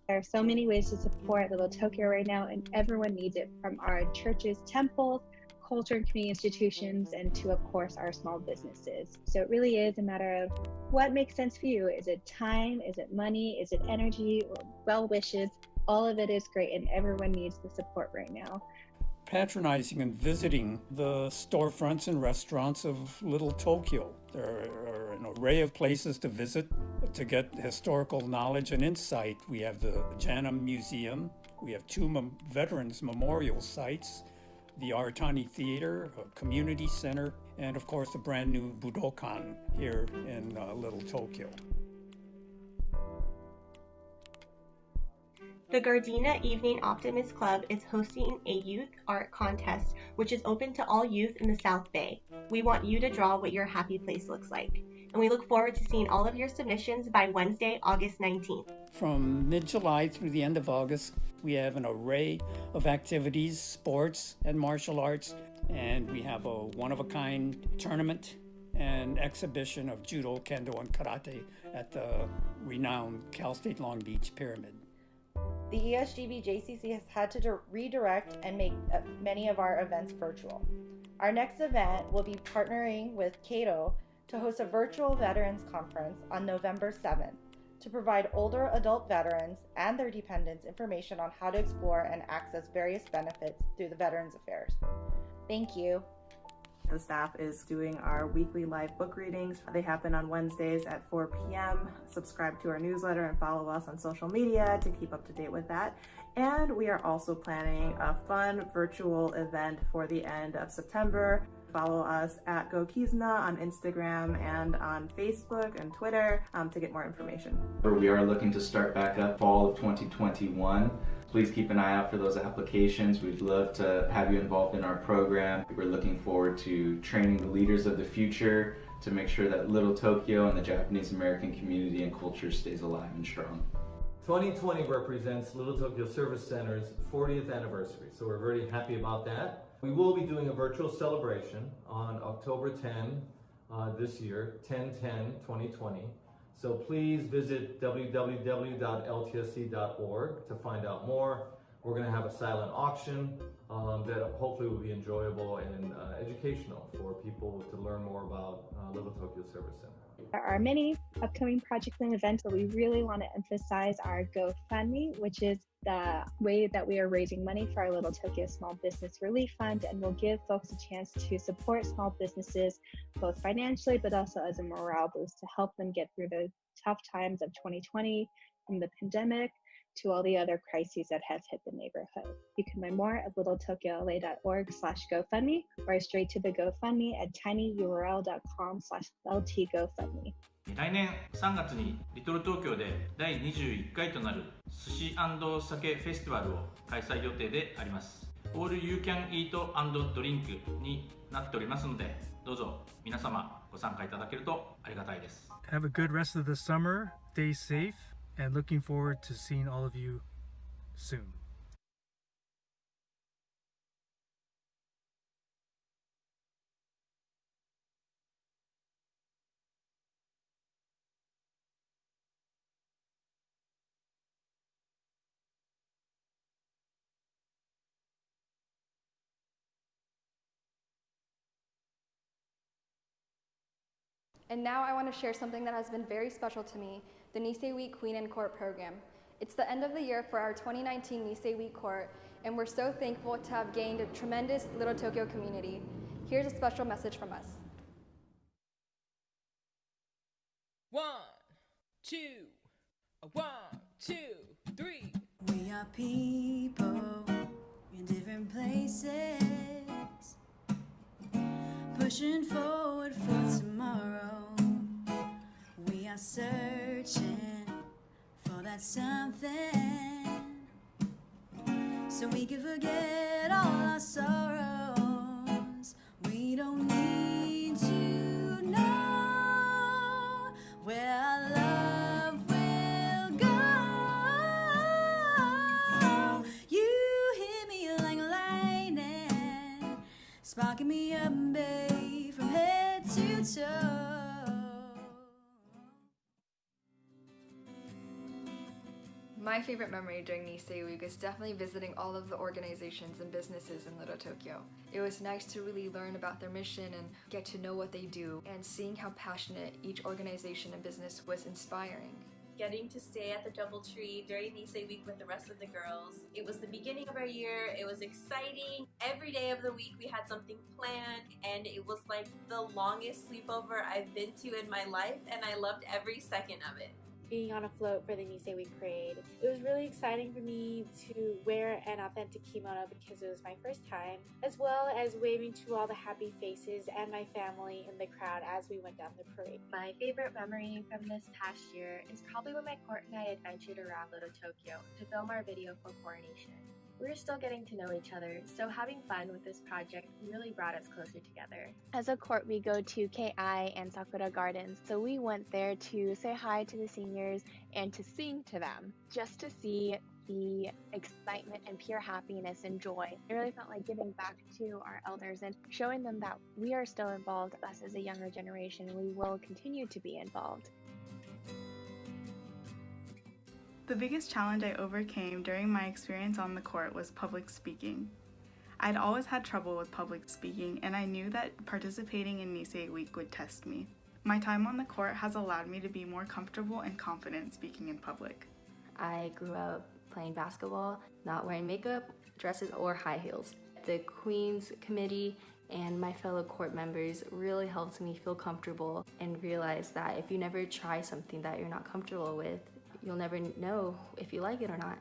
There are so many ways to support Little Tokyo right now, and everyone needs it, from our churches, temples, culture and community institutions, and to, of course, our small businesses. So it really is a matter of what makes sense for you. Is it time? Is it money? Is it energy? Or well wishes? All of it is great, and everyone needs the support right now. Patronizing and visiting the storefronts and restaurants of Little Tokyo. There are an array of places to visit to get historical knowledge and insight. We have the JANM Museum, we have two veterans memorial sites, the Aratani Theater, a community center, and of course the brand new Budokan here in Little Tokyo. The Gardena Evening Optimist Club is hosting a youth art contest, which is open to all youth in the South Bay. We want you to draw what your happy place looks like, and we look forward to seeing all of your submissions by Wednesday, August 19th. From mid-July through the end of August, we have an array of activities, sports, and martial arts, and we have a one-of-a-kind tournament and exhibition of judo, kendo, and karate at the renowned Cal State Long Beach Pyramid. The ESGV JCC has had to redirect and make many of our events virtual. Our next event will be partnering with Cato to host a virtual veterans conference on November 7th to provide older adult veterans and their dependents information on how to explore and access various benefits through the Veterans Affairs. Thank you. The staff is doing our weekly live book readings. They happen on Wednesdays at 4 p.m. Subscribe to our newsletter and follow us on social media to keep up to date with that. And we are also planning a fun virtual event for the end of September. Follow us at GoKizuna on Instagram and on Facebook and Twitter to get more information. We are looking to start back up fall of 2021. Please keep an eye out for those applications. We'd love to have you involved in our program. We're looking forward to training the leaders of the future to make sure that Little Tokyo and the Japanese American community and culture stays alive and strong. 2020 represents Little Tokyo Service Center's 40th anniversary, so we're very happy about that. We will be doing a virtual celebration on October 10 this year, 10/10/2020. So please visit www.ltsc.org to find out more. We're going to have a silent auction that hopefully will be enjoyable and educational for people to learn more about Little Tokyo Service Center. There are many upcoming projects and events, but we really want to emphasize our GoFundMe, which is the way that we are raising money for our Little Tokyo Small Business Relief Fund, and will give folks a chance to support small businesses both financially but also as a morale boost to help them get through the tough times of 2020 from the pandemic to all the other crises that have hit the neighborhood. You can learn more at littletokyola.org/GoFundMe or straight to the GoFundMe at tinyurl.com/LTGoFundMe. 来年3月にリトル東京で第21回となる寿司&酒フェスティバルを開催予定であります。オール You Can Eat & Drink になっておりますので、どうぞ皆様ご参加いただけるとありがたいです。Have a good rest of the summer, stay safe, and looking forward to seeing all of you soon. And now I want to share something that has been very special to me, the Nisei Week Queen in Court program. It's the end of the year for our 2019 Nisei Week Court, and we're so thankful to have gained a tremendous Little Tokyo community. Here's a special message from us. 1, 2, 1, 2, 3. We are people in different places, pushing forward for tomorrow. We are searching for that something, so we can forget all our sorrows. We don't need to know where our love will go. You hit me like lightning, sparking me up, babe, from head to toe. My favorite memory during Nisei Week is definitely visiting all of the organizations and businesses in Little Tokyo. It was nice to really learn about their mission and get to know what they do, and seeing how passionate each organization and business was inspiring. Getting to stay at the DoubleTree during Nisei Week with the rest of the girls. It was the beginning of our year, it was exciting. Every day of the week we had something planned, and it was like the longest sleepover I've been to in my life, and I loved every second of it. Being on a float for the Nisei Week parade. It was really exciting for me to wear an authentic kimono because it was my first time, as well as waving to all the happy faces and my family in the crowd as we went down the parade. My favorite memory from this past year is probably when my court and I adventured around Little Tokyo to film our video for coronation. We were still getting to know each other, so having fun with this project really brought us closer together. As a court, we go to KI and Sakura Gardens, so we went there to say hi to the seniors and to sing to them, just to see the excitement and pure happiness and joy. It really felt like giving back to our elders and showing them that we are still involved, us as a younger generation, and we will continue to be involved. The biggest challenge I overcame during my experience on the court was public speaking. I'd always had trouble with public speaking, and I knew that participating in Nisei Week would test me. My time on the court has allowed me to be more comfortable and confident speaking in public. I grew up playing basketball, not wearing makeup, dresses, or high heels. The Queen's Committee and my fellow court members really helped me feel comfortable and realize that if you never try something that you're not comfortable with, you'll never know if you like it or not.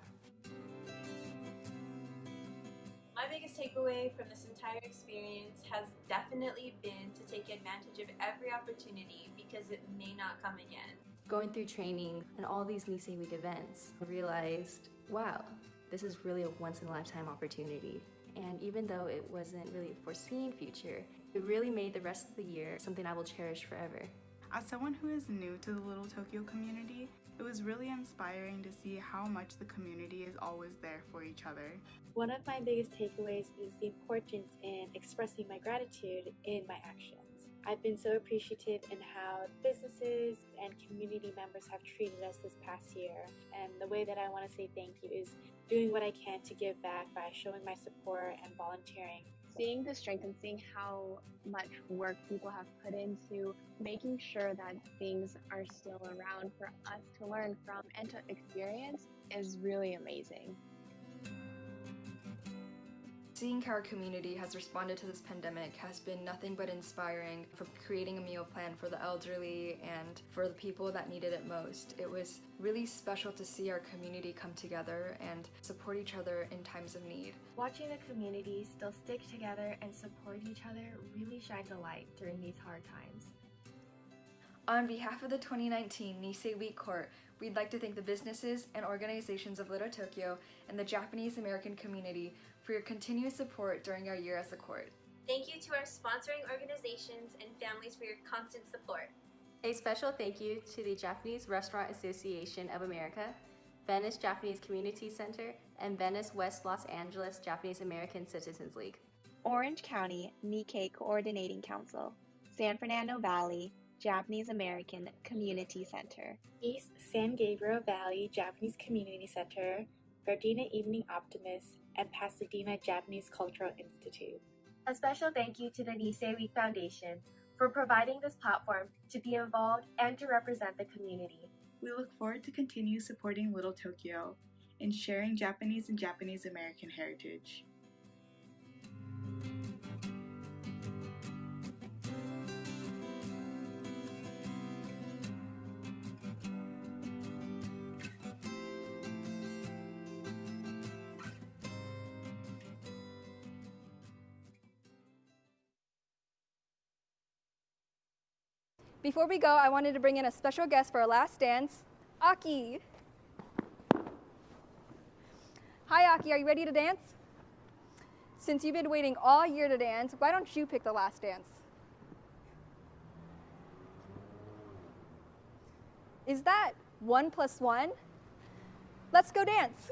My biggest takeaway from this entire experience has definitely been to take advantage of every opportunity because it may not come again. Going through training and all these Nisei Week events, I realized, wow, this is really a once-in-a-lifetime opportunity. And even though it wasn't really a foreseen future, it really made the rest of the year something I will cherish forever. As someone who is new to the Little Tokyo community, It was really inspiring to see how much the community is always there for each other. One of my biggest takeaways is the importance in expressing my gratitude in my actions. I've been so appreciative in how businesses and community members have treated us this past year, and the way that I want to say thank you is doing what I can to give back by showing my support and volunteering. Seeing the strength and seeing how much work people have put into making sure that things are still around for us to learn from and to experience is really amazing. Seeing how our community has responded to this pandemic has been nothing but inspiring, from creating a meal plan for the elderly and for the people that needed it most. It was really special to see our community come together and support each other in times of need. Watching the community still stick together and support each other really shines a light during these hard times. On behalf of the 2019 Nisei Week Court, we'd like to thank the businesses and organizations of Little Tokyo and the Japanese American community for your continued support during our year as a court. Thank you to our sponsoring organizations and families for your constant support. A special thank you to the Japanese Restaurant Association of America, Venice Japanese Community Center, and Venice West Los Angeles Japanese American Citizens League. Orange County Nikkei Coordinating Council, San Fernando Valley Japanese American Community Center, East San Gabriel Valley Japanese Community Center, Gardena Evening Optimists, and Pasadena Japanese Cultural Institute. A special thank you to the Nisei Week Foundation for providing this platform to be involved and to represent the community. We look forward to continue supporting Little Tokyo and sharing Japanese and Japanese American heritage. Before we go, I wanted to bring in a special guest for our last dance, Aki. Hi, Aki, are you ready to dance? Since you've been waiting all year to dance, why don't you pick the last dance? Is that 1 + 1? Let's go dance.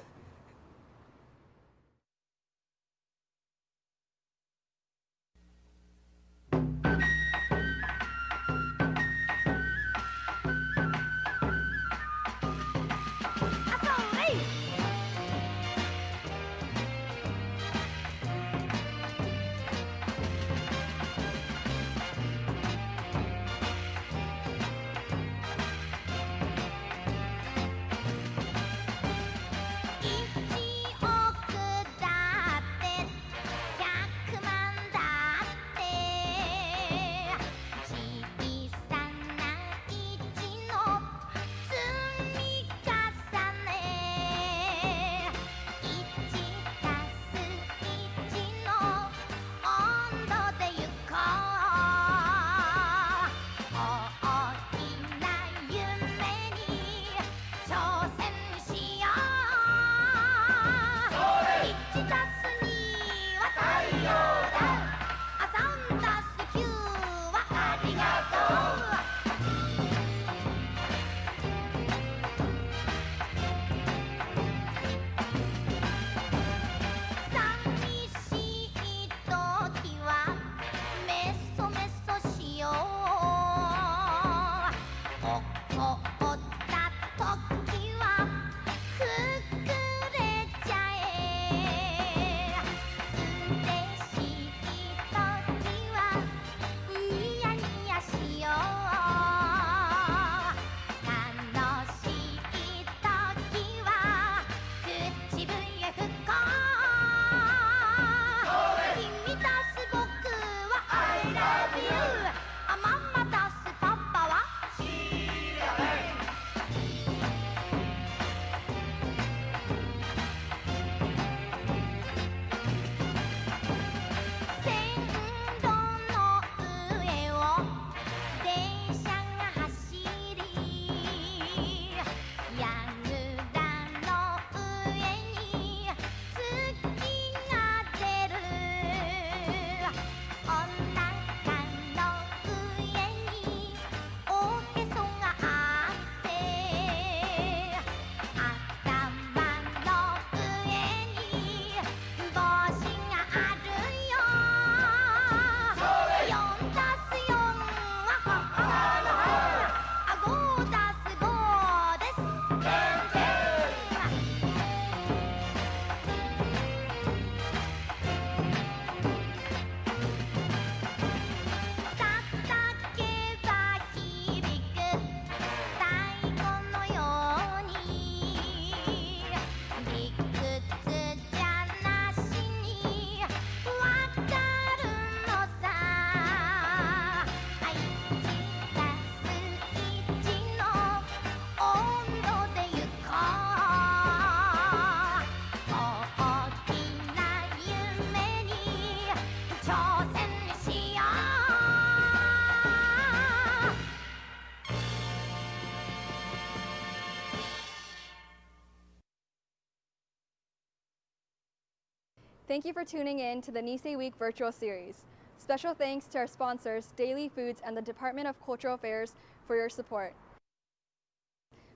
Thank you for tuning in to the Nisei Week Virtual Series. Special thanks to our sponsors, Daily Foods and the Department of Cultural Affairs for your support.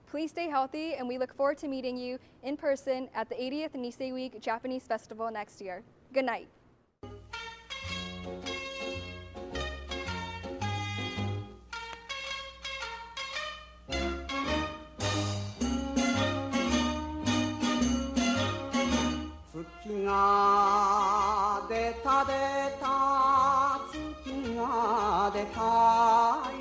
Please stay healthy, and we look forward to meeting you in person at the 80th Nisei Week Japanese Festival next year. Good night. 月が出た出た月が出た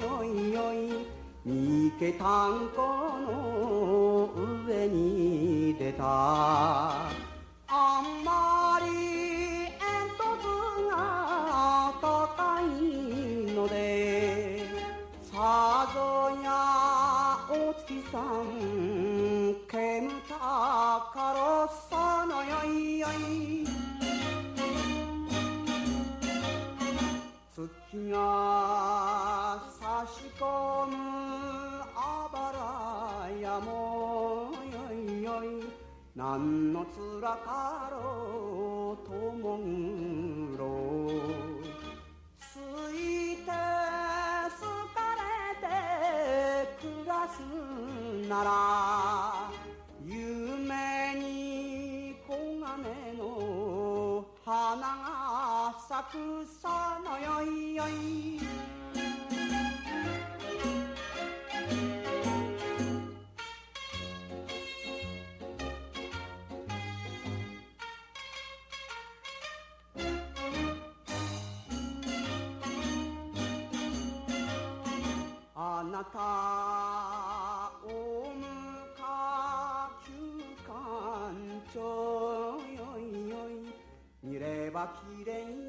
よいよい三毛たんこの上に出たあんまり煙突が高いのでさぞやお月さん煙たからさのよいよい月が差し込むあばらやもよいよいなんのつらかろうともぐろついて好かれて暮らすなら夢に黄金の花が咲くさのよいよいあなた大向か旧館長よいよい見ればきれい